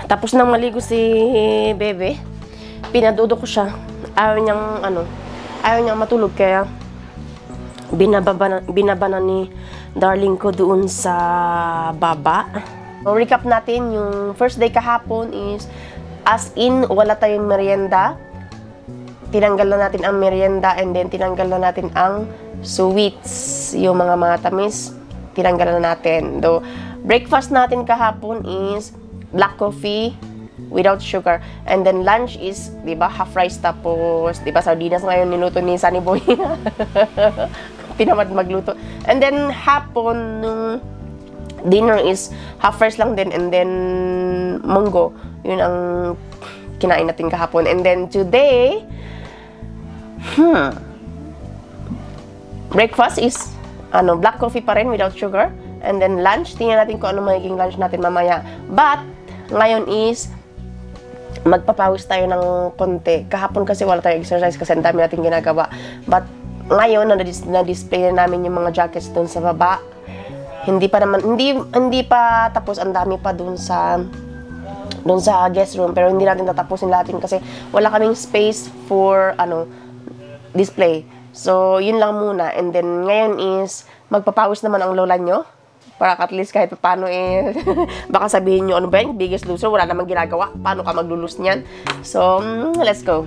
Tapos nang maligo si Bebe, pinadudo ko siya. Ayaw niyang matulog, kaya binabana ni darling ko doon sa baba. Recap natin, yung first day kahapon is as in wala tayong merienda. Tinanggal na natin ang merienda, and then tinanggal na natin ang sweets, yung mga tamis, tinanggal na natin. Though breakfast natin kahapon is black coffee without sugar. And then lunch is, di ba, half rice, tapos, di ba, sardinas ngayon niluto ni Sunny Boy. Pinamad magluto. And then hapon, nung dinner is half rice lang din, and then munggo. Yun ang kinain natin kahapon. And then today, breakfast is black coffee pa rin without sugar. And then lunch, tingnan natin kung ano magiging lunch natin mamaya. But ngayon is magpapawis tayo ng konti. Kahapon kasi wala tayong exercise kasi ang dami natin ginagawa. But ngayon na-display na namin yung mga jackets doon sa baba. Hindi pa tapos, ang dami pa doon sa guest room, pero hindi natin tatapusin lahat kasi wala kaming space for display. So yun lang muna. And then ngayon is magpapawis naman ang lola nyo. Para at least kahit paano baka sabihin nyo, ano ba yung biggest loser? Wala namang ginagawa. Paano ka maglulus niyan? So, let's go.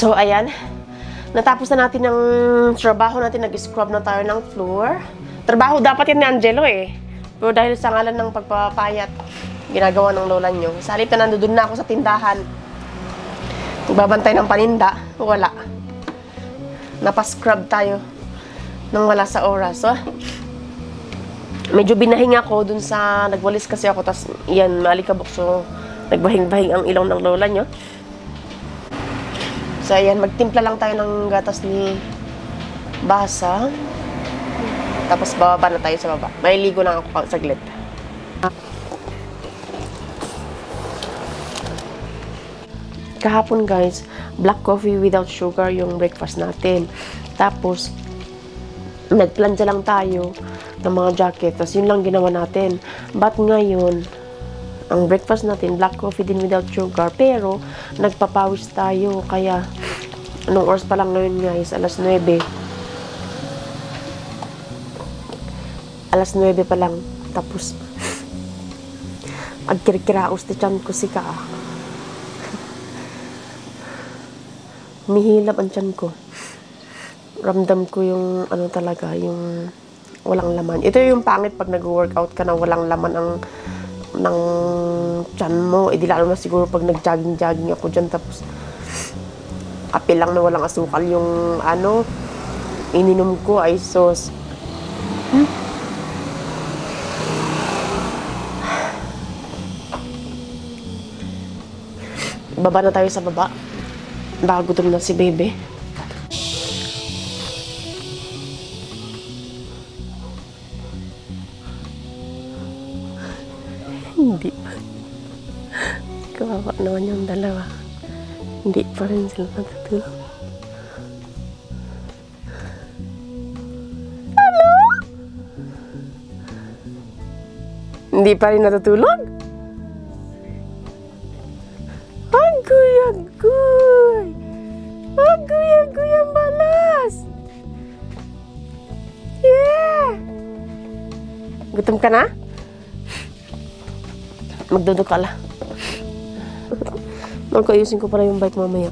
So, ayan. Natapos na natin ang trabaho natin. Nag-scrub na tayo ng floor. Trabaho dapat yan ni Angelo Pero dahil sa ngalan ng pagpapayat, ginagawa ng lola nyo. Sa halip na nandun na ako sa tindahan. Magbabantay ng paninda. Wala. Napascrub tayo nang wala sa oras. So, medyo binahinga ko dun sa nagwalis kasi ako. Tapos, yan, maalikabok. So, nagbahing-bahing ang ilong ng lola nyo. So, ayan, magtimpla lang tayo ng gatas ni Basa. Tapos, bababa na tayo sa baba. May ligo lang ako saglit. Kahapon, guys, black coffee without sugar yung breakfast natin. Tapos, nagplansya lang tayo ng mga jacket. Tapos, yun lang ginawa natin. But ngayon, ang breakfast natin, black coffee din without sugar. Pero, nagpapawis tayo. Kaya, anong oras pa lang ngayon, guys? Alas 9. Alas 9 pa lang. Tapos, agkirikiraos ti tiyan ko si ka. Mihilap ang tiyan ko. Ramdam ko yung, talaga, yung walang laman. Ito yung pangit pag nag-workout ka na walang laman ng tiyan mo. Di lalo na siguro pag nag-jogging ako dyan. Tapos, kape lang na walang asukal yung, ininom ko ay sauce. Baba na tayo sa baba. Baka gutom na si Bebe. Hindi pa. Kawawa naman yung dalawa. Hindi pa rin sila natutulog. Ano? Hindi pa rin natutulog? Agoy! Agoy ang balas! Yeah! Gutom ka na? Magdudukala. Magkayusin ko pala yung bike mamaya.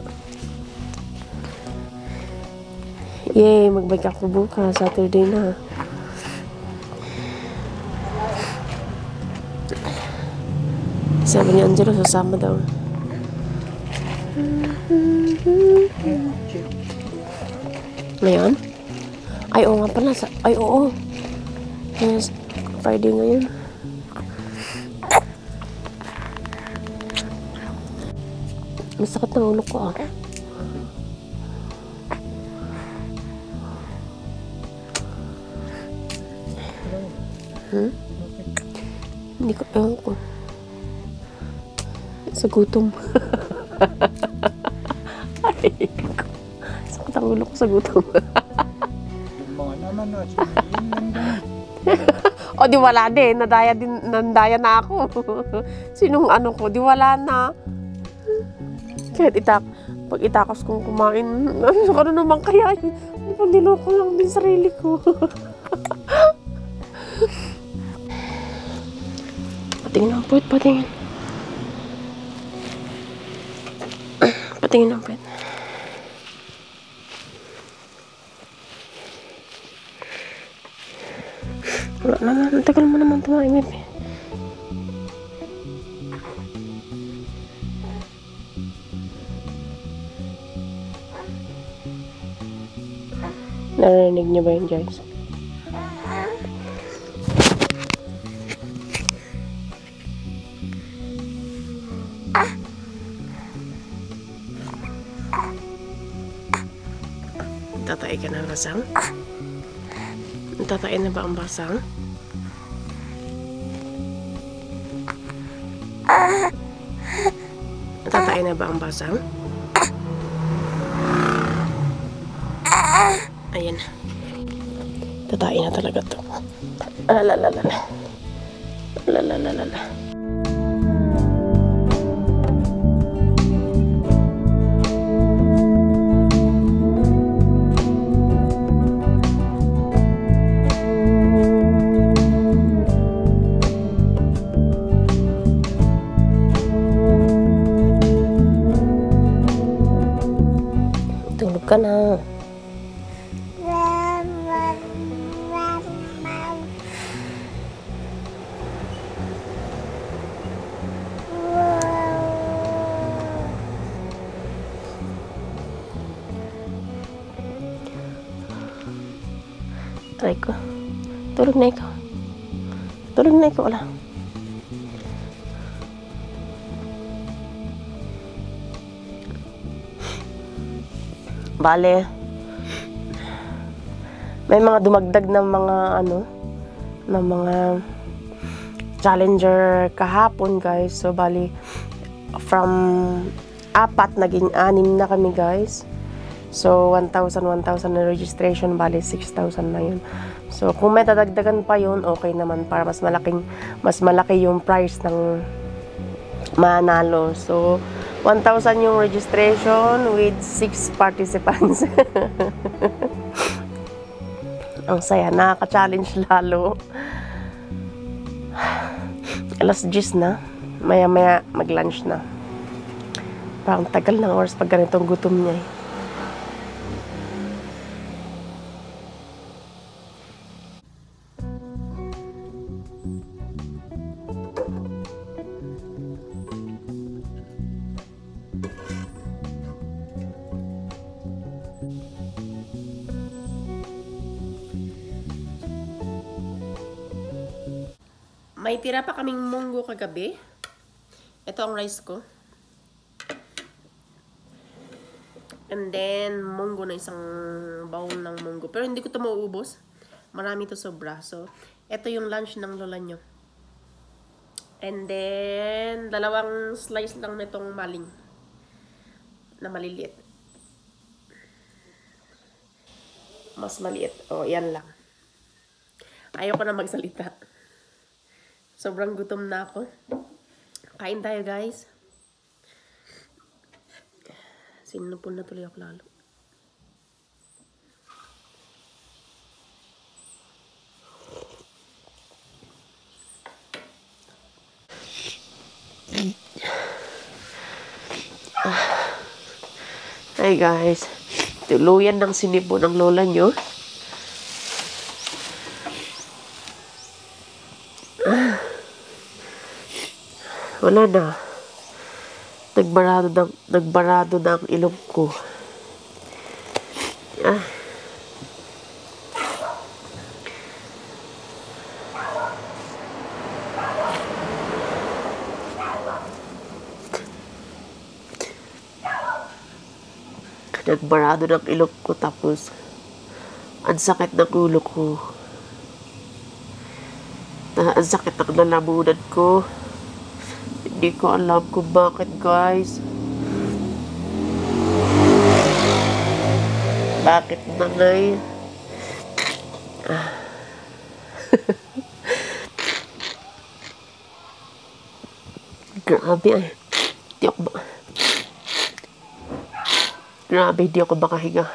Yay! Magbike ako bukas. Saturday na. Sabi ni Angelo, sasama daw. Ngayon? Ay, oo nga pala. Ay, oo. Yes, Friday ngayon. Masakit ng ulo ko, ah. Hindi ko, ewan ko. Sa gutom. Ay, sakit ang ulo ko sa gutom. Mga naman na, O, di wala din. Nandaya na ako. Sinong ano ko, di wala na. Kahit pag itakas kong kumain, ano naman kaya yun? Niloko lang din sarili ko. Patingin ang puwet, patingin. Patingin ang puwet. Wala naman, ang tagal mo naman tumaimip eh. Narinig niyo ba yun, guys? Tatay ka na ang basang? Tatay na ba ang basang? Tatay na ba ang basang? Ayan. Tatay na talaga to. Alalalala. Alalalala. Tulog ka na. Aray ko. Tulog na ikaw. Tulog na ikaw. Wala. Bale, may mga dumagdag ng mga ng mga challenger kahapon, guys. So bali from 4 naging 6 na kami, guys. So 1,000 na registration, bali 6,000 na yun. So kung may dadagdagan pa yun, okay naman, para mas malaki yung price ng manalo. So 1,000 yung registration with 6 participants. Ang saya, nakaka-challenge lalo. Alas 10 na, maya-maya mag-lunch na. Parang tagal ng oras pag ganitong gutom niya eh. May tira pa kaming munggo kagabi. Ito ang rice ko. And then, munggo na isang bowl ng munggo. Pero hindi ko ito mauubos. Marami ito sobra. So, ito yung lunch ng lola nyo. And then, 2 slice lang nitong maling. Na maliliit. Mas maliit. O, yan lang. Ayoko na magsalita. Sobrang gutom na ako. Kain tayo, guys. Sinupol na tuloy ako lalo. Ay guys, tuluyan ng sinibo ng lola nyo. Wala na. Nagbarado ng ilong ko. Nagbarado ng ilong ko, tapos ang sakit ng ulo ko. Ang sakit ng lalamunan ko. Hindi ko alam kung bakit, guys. Bakit na ngayon? Grabe ay. Grabe, hindi ako makahinga.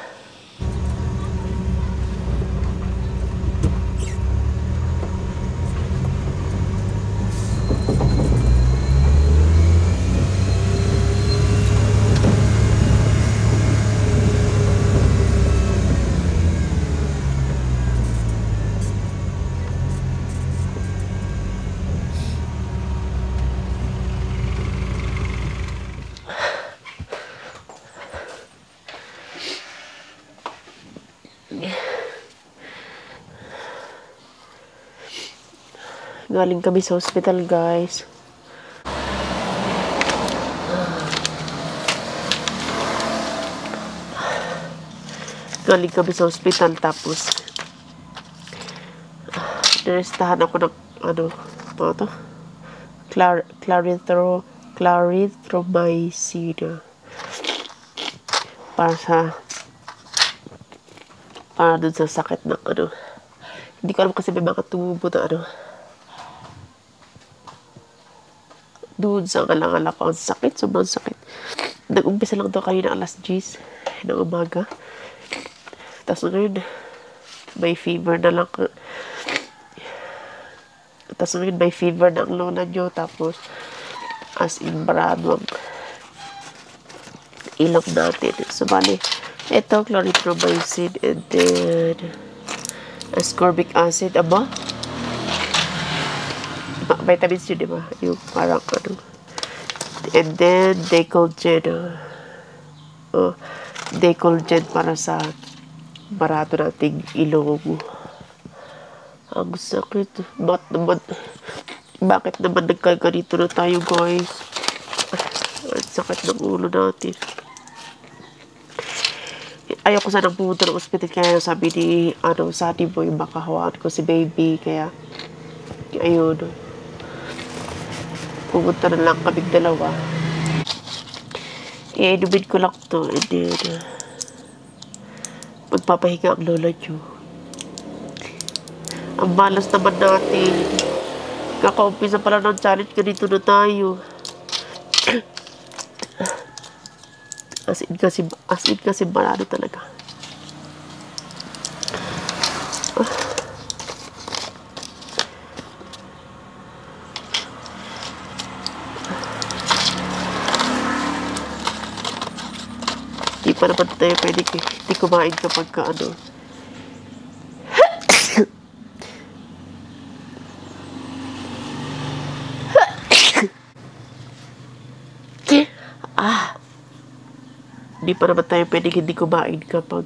Galing kami sa hospital, guys. Galing kami sa hospital, tapos nirestahan ako ng clarithromycin para dun sa sakit ng hindi ko alam kasi may mga tubo na doon sa ngalangal ako. Ang sakit, sobrang sakit. Nag-umpisa lang ito kanina alas 10 ng umaga. Tapos ngayon, may fever na lang. Tapos ngayon, may fever na ang lola nyo. Tapos, as in, barado ang ilong natin. So, bali, ito, clarithromycin, and then, ascorbic acid. Aba? Vitamins yun, diba? Yung parang and then Decolgen. Decolgen para sa barato nating ilong. Ang sakit. Bakit naman nagkaganito na tayo, guys? Ang sakit ng ulo natin. Ayoko sanang pumunta ng ospital, kaya sabi ni Sunny Boy, baka hawaan ko si baby, kaya ayun, pumunta na lang kaming dalawa. Iinumin ko lang to, and then magpapahinga ang lola nyo. Ang malas naman natin. Kaka-umpisa pala ng challenge, ganito na tayo. As in kasi marano talaga. Di pa naman tayo pwede di kumain kapag di pa naman tayo pwede hindi kumain kapag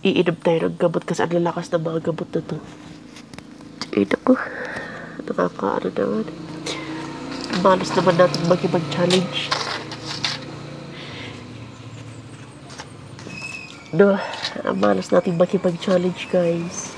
iinom tayo ng gamot, kasi ang lalakas ng mga gamot na to. Ay naku, naman. Malas naman natin mag-challenge. Malas natin makipag-challenge, guys.